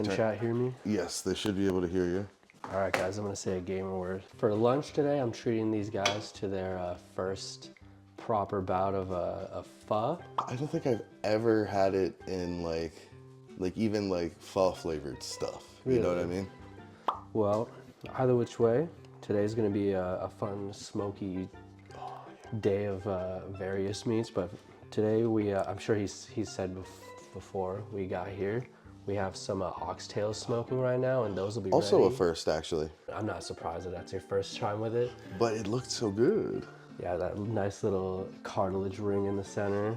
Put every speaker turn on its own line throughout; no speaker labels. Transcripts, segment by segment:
Can chat hear me?
Yes, they should be able to hear you.
All right, guys, I'm gonna say a gamer word. For lunch today, I'm treating these guys to their first proper bout of pho.
I don't think I've ever had it in like even like pho flavored stuff. You know what I mean?
Well, either which way, today's gonna be a fun, smoky day of various meats. But today I'm sure he's said before we got here, we have some oxtails smoking right now, and those will be
Also
ready.
a first, actually.
I'm not surprised that that's your first time with it.
But it looked so good.
Yeah, that nice little cartilage ring in the center.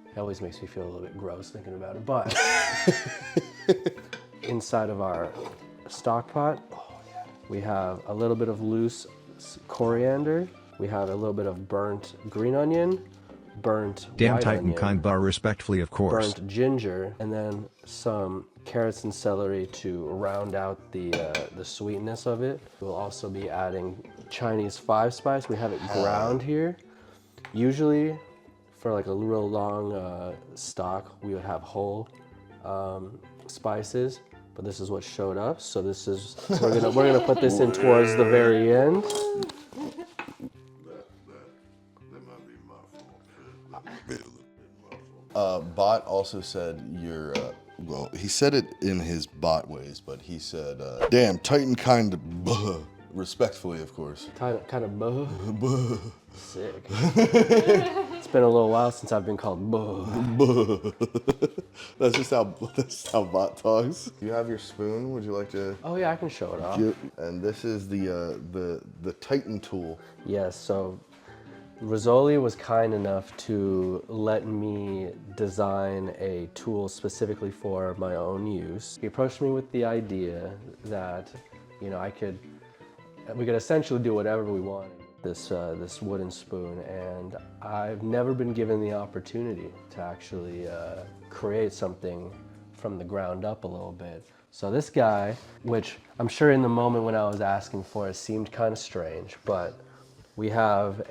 It always makes me feel a little bit gross thinking about it. But inside of our stock pot, we have a little bit of loose coriander. We have a little bit of burnt green onion, burnt
Damn
white
Titan
onion,
kind bar respectfully, of course.
burnt ginger, and then some carrots and celery to round out the sweetness of it. We'll also be adding Chinese 5 spice. We have it ground here. Usually, for like a real long stock, we would have whole spices, but this is what showed up. So this is we're gonna put this in towards the very end.
Bot also said you're, well, he said it in his bot ways, but he said, damn, Titan kind of, respectfully, of course.
Kind of sick. It's been a little while since I've been called
That's just how bot talks. You have your spoon. Would you like to?
Oh yeah, I can show it off.
And this is the Titan tool.
Yes, so Rezoli was kind enough to let me design a tool specifically for my own use. He approached me with the idea that, you know, we could essentially do whatever we wanted. This wooden spoon, and I've never been given the opportunity to actually create something from the ground up a little bit. So this guy, which I'm sure in the moment when I was asking for it seemed kind of strange, but we have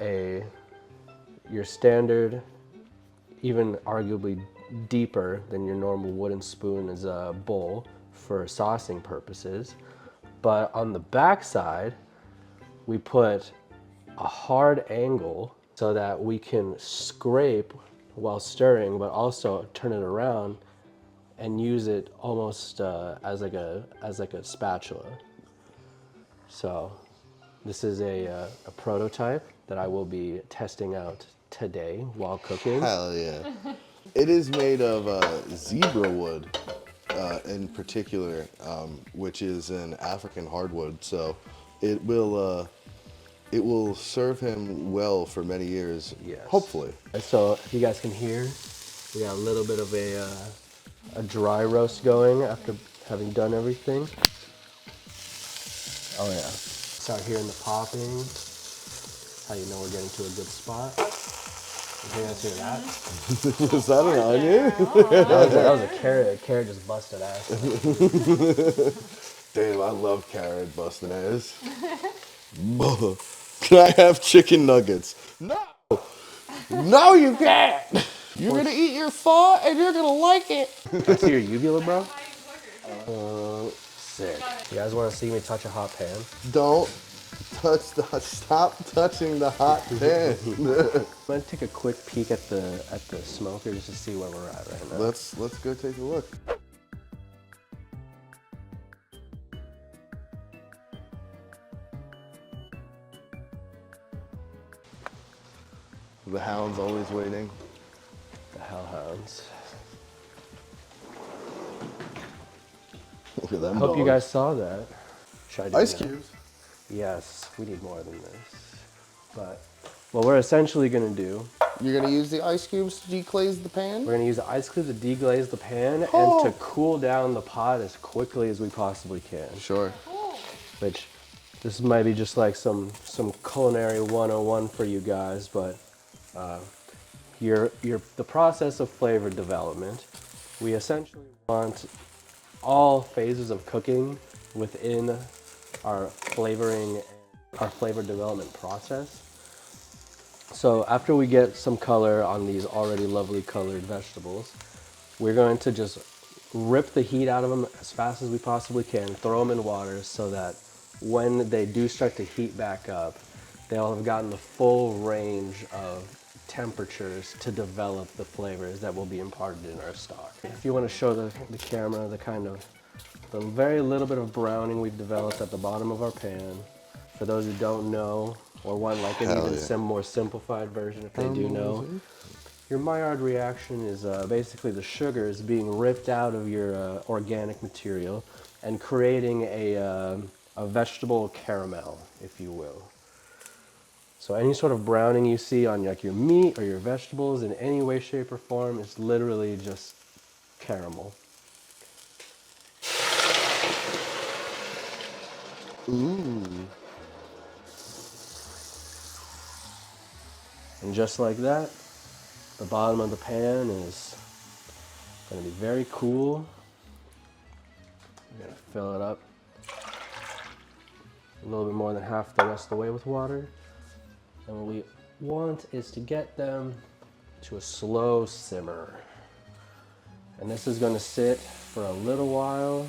your standard, even arguably deeper than your normal wooden spoon, is a bowl for saucing purposes. But on the back side, we put a hard angle so that we can scrape while stirring, but also turn it around and use it almost as like a spatula. So this is a prototype that I will be testing out today while cooking.
Hell yeah! It is made of zebra wood, in particular, which is an African hardwood. So it will serve him well for many years.
Yes.
Hopefully.
So if you guys can hear, we got a little bit of a dry roast going after having done everything. Oh yeah. Start hearing the popping. How you know we're getting to a good spot. You guys hear that?
Was that an onion?
That was a carrot. A carrot just busted ass.
Damn, I love carrot busting ass. Can I have chicken nuggets? No! No, you can't! You're gonna eat your pho and you're gonna like it.
Can I see your uvula, bro? Sick. You guys want to see me touch a hot pan?
Don't stop touching the hot pan.
I'm gonna take a quick peek at the smoker just to see where we're at right now.
Let's go take a look. The hound's always waiting.
The hellhounds.
Look at them.
I hope you guys saw that. Should I do
Ice
that?
cubes.
Yes, we need more than this. But what we're essentially gonna do,
You're gonna use the ice cubes to deglaze the pan?
we're gonna use the ice cube to deglaze the pan and to cool down the pot as quickly as we possibly can.
Sure.
Which this might be just like some culinary 101 for you guys, but the process of flavor development, we essentially want all phases of cooking within our flavor development process. So after we get some color on these already lovely colored vegetables, we're going to just rip the heat out of them as fast as we possibly can, throw them in water so that when they do start to heat back up, they'll have gotten the full range of temperatures to develop the flavors that will be imparted in our stock. If you want to show the camera the very little bit of browning we've developed at the bottom of our pan, for those who don't know or want like an even some more simplified version if they do know, your Maillard reaction is basically the sugars being ripped out of your organic material and creating a vegetable caramel, if you will. So any sort of browning you see on like your meat or your vegetables in any way, shape, or form is literally just caramel.
Ooh.
And just like that, the bottom of the pan is going to be very cool. We're going to fill it up a little bit more than half the rest of the way with water. And what we want is to get them to a slow simmer. And this is going to sit for a little while.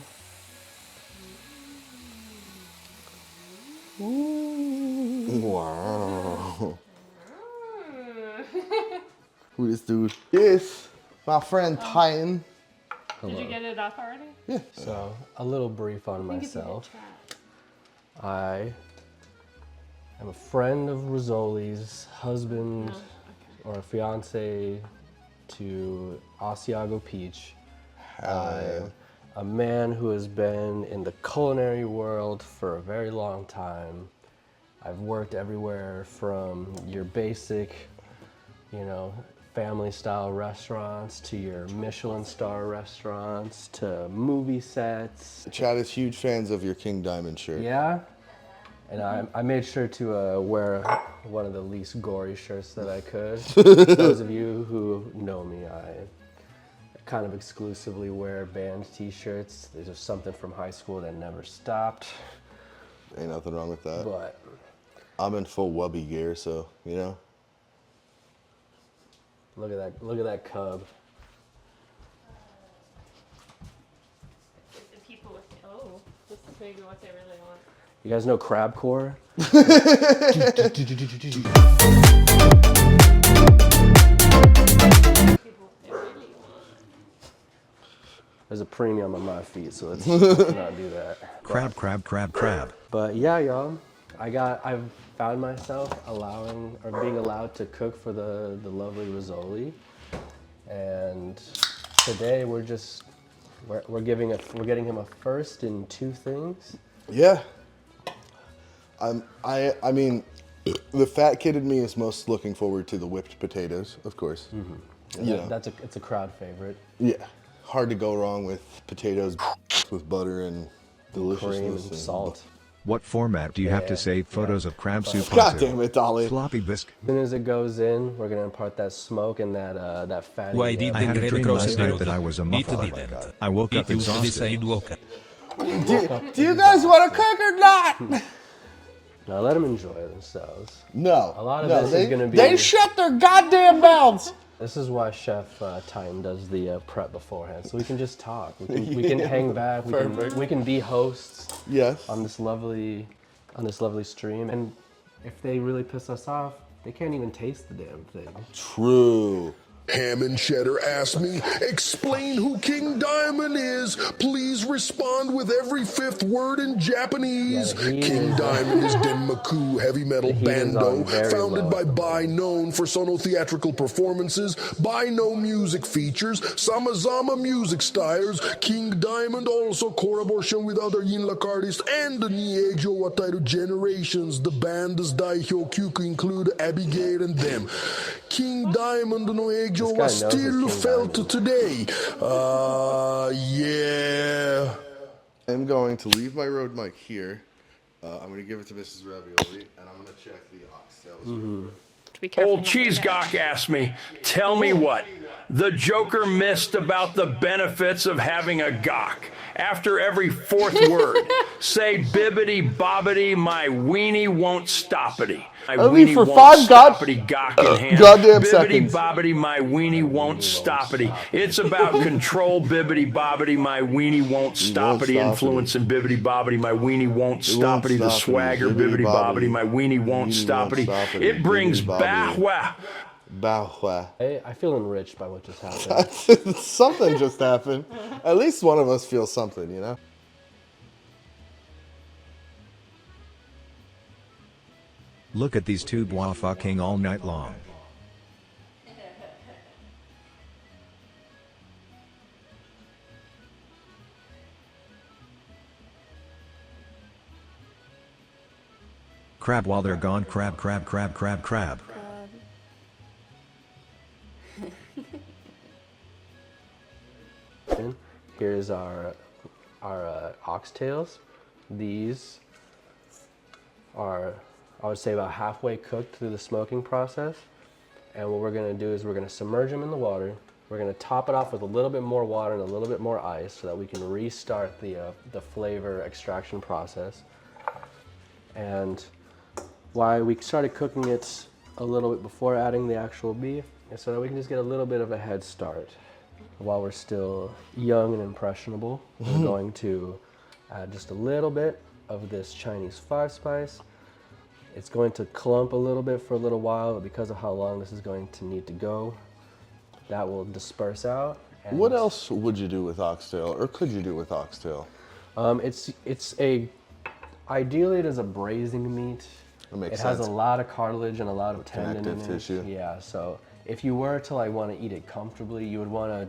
Ooh. Wow. Who this dude is? My friend Titan.
Did you get it up already?
Yeah.
So, a little brief on myself. I am a friend of Rezoli's, husband or fiance to Asiago Peach. I'm a man who has been in the culinary world for a very long time. I've worked everywhere from your basic, family style restaurants to your Michelin star restaurants to movie sets.
Chad is huge fans of your King Diamond shirt.
Yeah, and I made sure to wear one of the least gory shirts that I could. Those of you who know me, I kind of exclusively wear band t-shirts. There's just something from high school that never stopped.
Ain't nothing wrong with that.
But
I'm in full Wubby gear, so,
look at that cub.
The people with this is maybe what they really want.
You guys know crabcore? There's a premium on my feet, so let's not do that.
Crab.
But yeah, y'all, I've found myself being allowed to cook for the lovely Rezoli, and today we're getting him a first in two things.
Yeah. I mean, the fat kid in me is most looking forward to the whipped potatoes, of course.
Mm-hmm. It's a crowd favorite.
Yeah. Hard to go wrong with potatoes with butter and deliciousness.
Cream and salt.
What format do you have to save photos of crab soup
God
onto?
damn it, Dolly.
Floppy disk.
As soon as it goes in, we're gonna impart that smoke and that fatty.
I had a dream last night that I was a muffler. I woke up exhausted.
Do you guys want to cook or not?
Now let them enjoy themselves.
No.
A lot of this is gonna be.
They shut their goddamn mouths.
This is why Chef Time does the prep beforehand, so we can just talk. We can hang back. We can be hosts.
Yes.
On this lovely stream, and if they really piss us off, they can't even taste the damn thing.
True.
Ham and Cheddar asked me, explain who King Diamond is. Please respond with every fifth word in Japanese.
Yeah,
King Diamond is Denmaku heavy metal bando, founded by Bai known for sono theatrical performances, Bai no music features, Samazama music styles. King Diamond also collaboration with other Yinlak artists and the Niejo Watairu generations. The band's Daihyo Kyuku include Abigail and them. King Diamond no Egyo was still felt today. Yeah.
I'm going to leave my road mic here. I'm going to give it to Mrs. Ravioli, and I'm going to check the oxtails.
Old Cheese Gawk asked me, tell me what the Joker missed about the benefits of having a gawk. After every fourth word, say bibbity bobbity, my weenie won't stoppity.
At least for 5 goddamn
Bibbity
seconds.
bobbity, my weenie won't stoppity. It's about control, bibbity bobbity, my weenie won't stoppity. Influencing bibbity bobbity, my weenie won't stoppity. The swagger, bibbity bobbity, my weenie won't stoppity. It brings bahwa.
Bahwa.
I feel enriched by what just happened.
Something just happened. At least one of us feels something, you know?
Look at these two bois fucking all night long. Crab while they're gone, crab, crab, crab, crab, crab.
Here's our oxtails. These are, I would say, about halfway cooked through the smoking process. And what we're gonna do is we're gonna submerge them in the water. We're gonna top it off with a little bit more water and a little bit more ice so that we can restart the flavor extraction process. And why we started cooking it a little bit before adding the actual beef is so that we can just get a little bit of a head start. While we're still young and impressionable, we're going to add just a little bit of this Chinese 5-spice. It's going to clump a little bit for a little while, but because of how long this is going to need to go, that will disperse out. And
what else would you do with oxtail, or could you do with oxtail?
Ideally it is a braising meat.
That makes
sense.
sense.
Has a lot of cartilage and a lot of tendon in
Connective
it.
tissue.
Yeah, so if you were to want to eat it comfortably, you would want to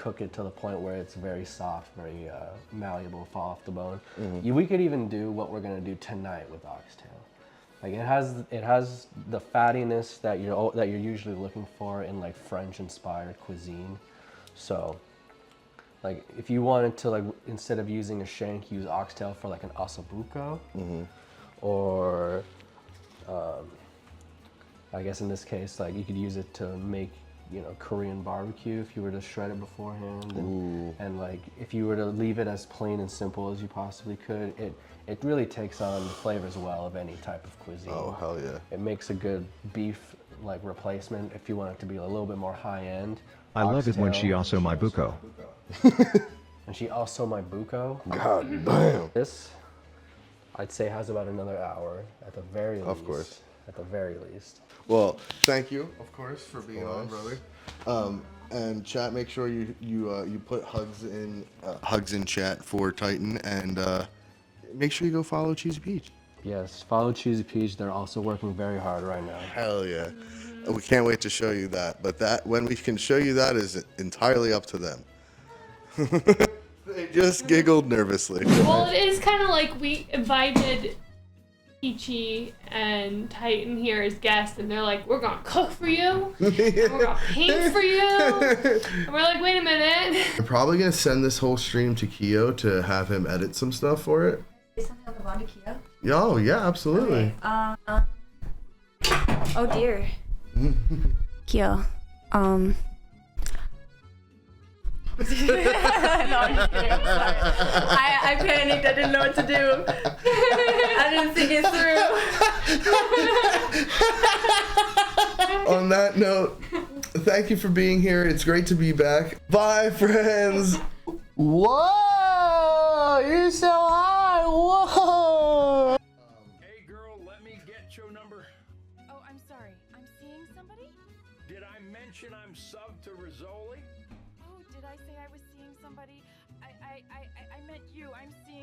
cook it to the point where it's very soft, very malleable, fall off the bone. We could even do what we're gonna do tonight with oxtail. Like it has the fattiness that you're usually looking for in like French-inspired cuisine. So, like if you wanted to instead of using a shank, use oxtail for like an ossobuco, or I guess in this case, like you could use it to make Korean barbecue if you were to shred it beforehand, and like if you were to leave it as plain and simple as you possibly could, it really takes on the flavors well of any type of cuisine.
Oh, hell yeah.
It makes a good beef replacement if you want it to be a little bit more high end.
I love it when she also my buko.
And she also my buko.
God damn.
This, I'd say, has about another hour at the very least.
Of course.
At the very least.
Well, thank you, of course, for being on, brother. And chat, make sure you put hugs in chat for Titan, and make sure you go follow Cheesy Peach.
Yes, follow Cheesy Peach. They're also working very hard right now.
Hell yeah. We can't wait to show you that, but when we can show you that is entirely up to them. They just giggled nervously.
Well, it is kind of like we invited Peachy and Titan here as guests, and they're like, we're gonna cook for you, and we're gonna paint for you, and we're like, wait a minute.
I'm probably gonna send this whole stream to Keo to have him edit some stuff for it.
Say something about Keo?
Oh yeah, absolutely.
Okay. Oh dear. Keo. No, I'm just kidding. I'm sorry. I panicked. I didn't know what to do. I didn't think it through.
On that note, thank you for being here. It's great to be back. Bye, friends. Whoa! You're so high. Whoa!
Hey, girl, let me get your number.
Oh, I'm sorry. I'm seeing somebody?
Did I mention I'm sub to Rezoli?
Oh, did I say I was seeing somebody? I meant you. I'm seeing